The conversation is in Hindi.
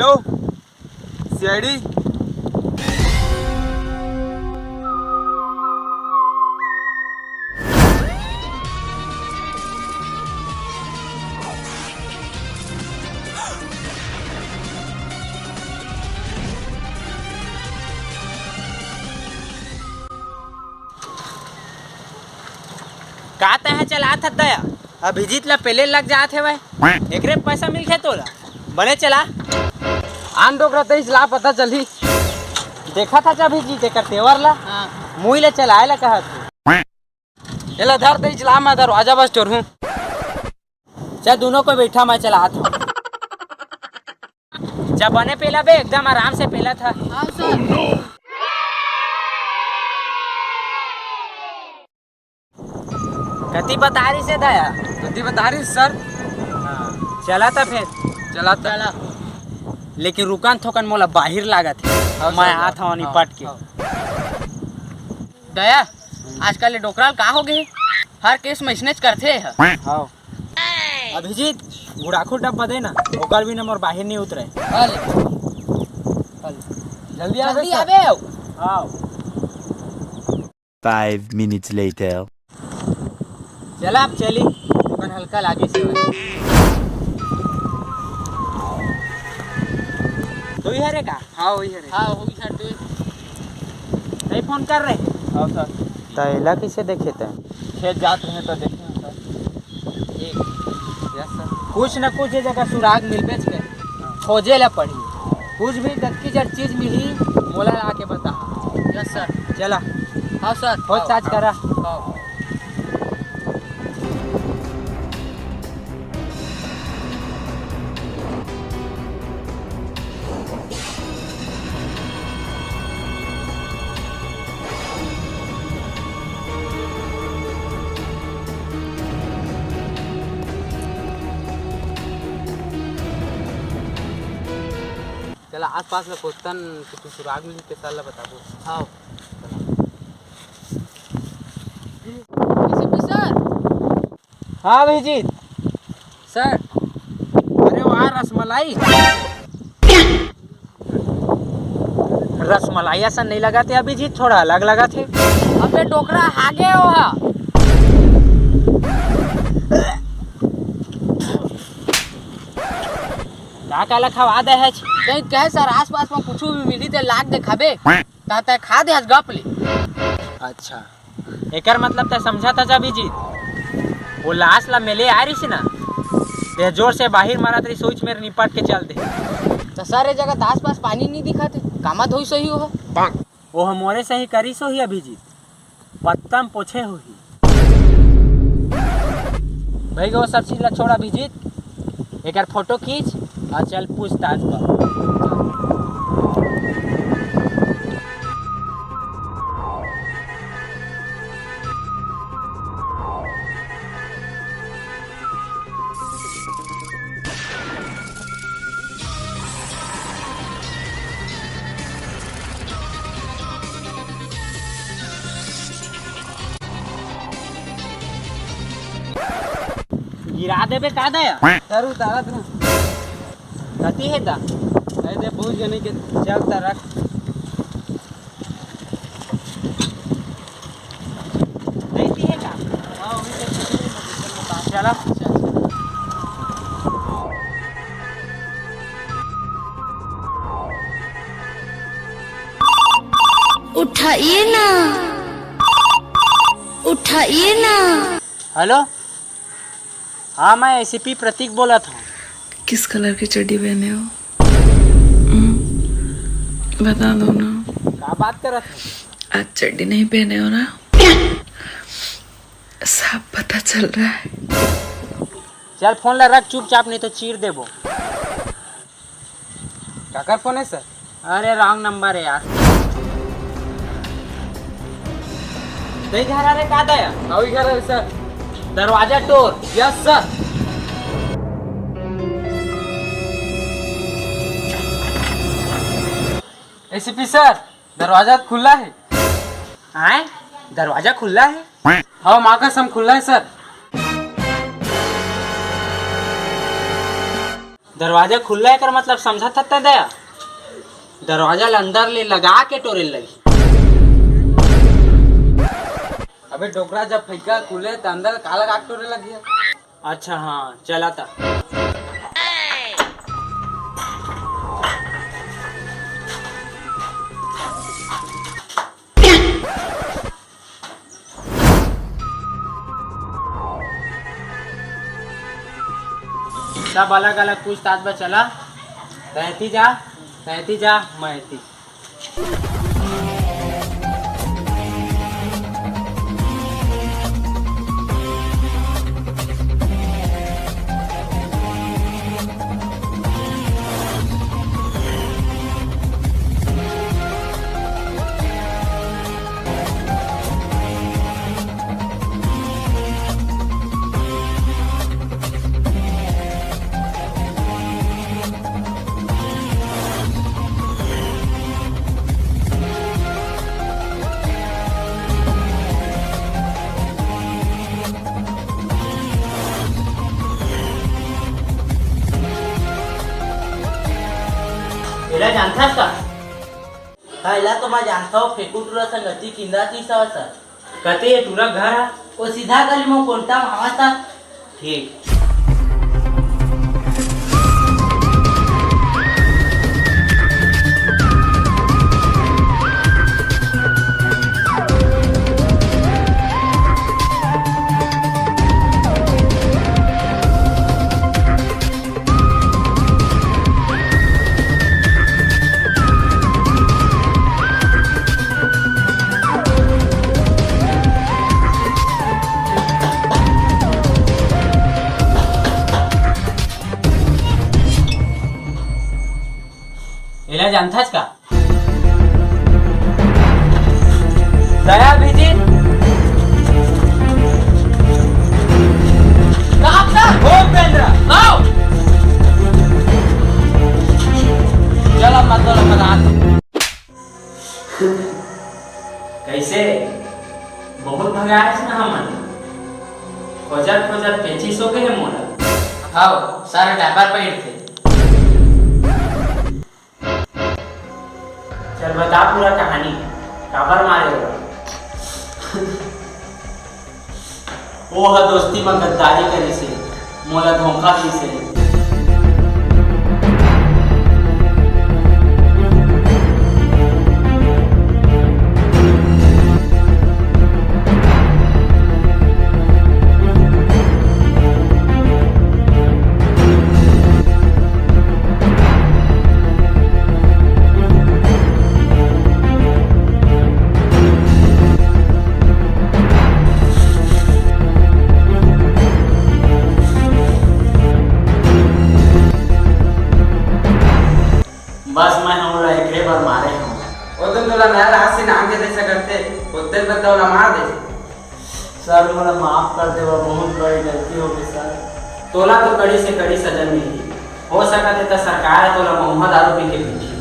Hello CID. कहते हैं चला था दया अभिजीत ला पहले लग जाते भाई एकरे पैसा मिल खे तोला बने चला आन डोकरा तेज ला पता चली देखा था जब अभिजीत एक तेवर ला मुई ले चलाए ला कहा तू चला धर तेज ला मैं दरवाजा बस चोर हूँ चाहे दोनों को बैठा मैं चला था जब बने पहला बे एकदम आराम से पहला था। हाँ सर। कति बता रही से दया कति बता रही सर। चला था फिर चला लेकिन रुकान थोकन मोला बाहर लागत है मैं हाथ हूँ निपट के। दया आजकल ये डोकराल का हो गए हर केस में स्नेच करते हैं। हाँ अभिजीत गुड़ाखू डब्बा दे ना ओकर भी नंबर बाहर नहीं उतरे। जल्दी आवे आओ 5 minutes later. चला आप चली दुकान हल्का लागे से तो ही हरे का। हाँ वही है। हाँ होगी सर तू नहीं फोन कर रहे। हाँ सर। तैला किसे देखे थे खेत जाते हैं तो देखे हैं सर। Yes sir. कुछ न कुछ जगह सुराग मिल बेच के खोजे ला पड़ी कुछ भी दक्की जड़ चीज मिली मोला आके बता। Yes sir. चला हाँ सर खोज चार्ज करा। चला आस पास में कोतन कुछ सुराग मिली के साल बता दो। हाँ सर। हाँ अभिजीत सर अरे वहाँ रसमलाई रसमलाई ऐसा नहीं लगा थे अभिजीत थोड़ा अलग लगा थे। अबे डोकरा आगे हो हा। का लखवा दे है कहीं कहे सर आस पास में कुछ भी मिली तो लाग दे खाबे ताते खा दे हस गप ले। अच्छा एकर मतलब तो समझा था जब अभिजीत वो लाश ला मेले आ रही सी ना ते जोर से बाहर मारा तेरी सोच मेरे निपट के चल दे। तो सारे जगह आस पास पानी नहीं दिखा थे कामा धोई सही हो वो मोरे सही करी सो ही अभिजीत पत्तम पोछे हो ही भाई वो सब चीज ला छोड़ अभिजीत एक फोटो खींच और चल पूछताछ कर। गिरा देबे का दया सर उतारा था कती है ता ऐसे पूछ जाने के चल ता रख नहीं थी है का। हाँ वही से चला उठाइए ना। हेलो हाँ मैं एसीपी प्रतीक बोला था। किस कलर की चड्डी पहने हो? बता दो ना। क्या बात कर रहा था? आज चड्डी नहीं पहने हो ना? साफ पता चल रहा है। चल फोन ला रख चुपचाप नहीं तो चीर देबो। काकर फोन है सर? अरे रॉन्ग नंबर है यार। नहीं घर आ रहे का दया हाँ वही घर है सर। दरवाजा तोड़। Yes sir. एसीपी सर दरवाजा खुला है। आए दरवाजा खुला है। हाँ माँ का सम खुला है सर। दरवाजा खुला है कर मतलब समझा था दया दरवाजा ल अंदर ले लगा के टोरे लगी। अबे डोकरा जब फैका खुले तो अंदर काला काट टोरे लग गया। अच्छा हाँ चला था। सब अलग अलग पूछताछ में चला। रहती जा मैं थी। एला जानतास का? हाँ एला तो मैं जानता हूँ फेकू टूरा संगति किंदा तीसा सर कहते ये टूरा घर है। वो सीधा गली में कोणता मामा था। ठीक एला जानतास का? दया बीजी हो पेंद्रा आओ चलो मतलब लगा। कैसे बहुत भगाए ना हमन खोजत पेचिस हो गए मोला। हाँ सारे ड्राइवर पे थे। चल बता पूरा कहानी काबर मारे हो। वो ह दोस्ती में गद्दारी करे से मोला धोखा दी से। बस मैं हम एकरे बार मारे हूँ। वो तुम तोला नया रात से नाम के दे सकते उतने बताओ ना मार दे। सर मोला माफ कर देवा बहुत बड़ी गलती हो गई सर। तोला तो कड़ी से कड़ी सजा मिली हो सकत है तो सरकार तोला मोहम्मद दारू पी के पीछे।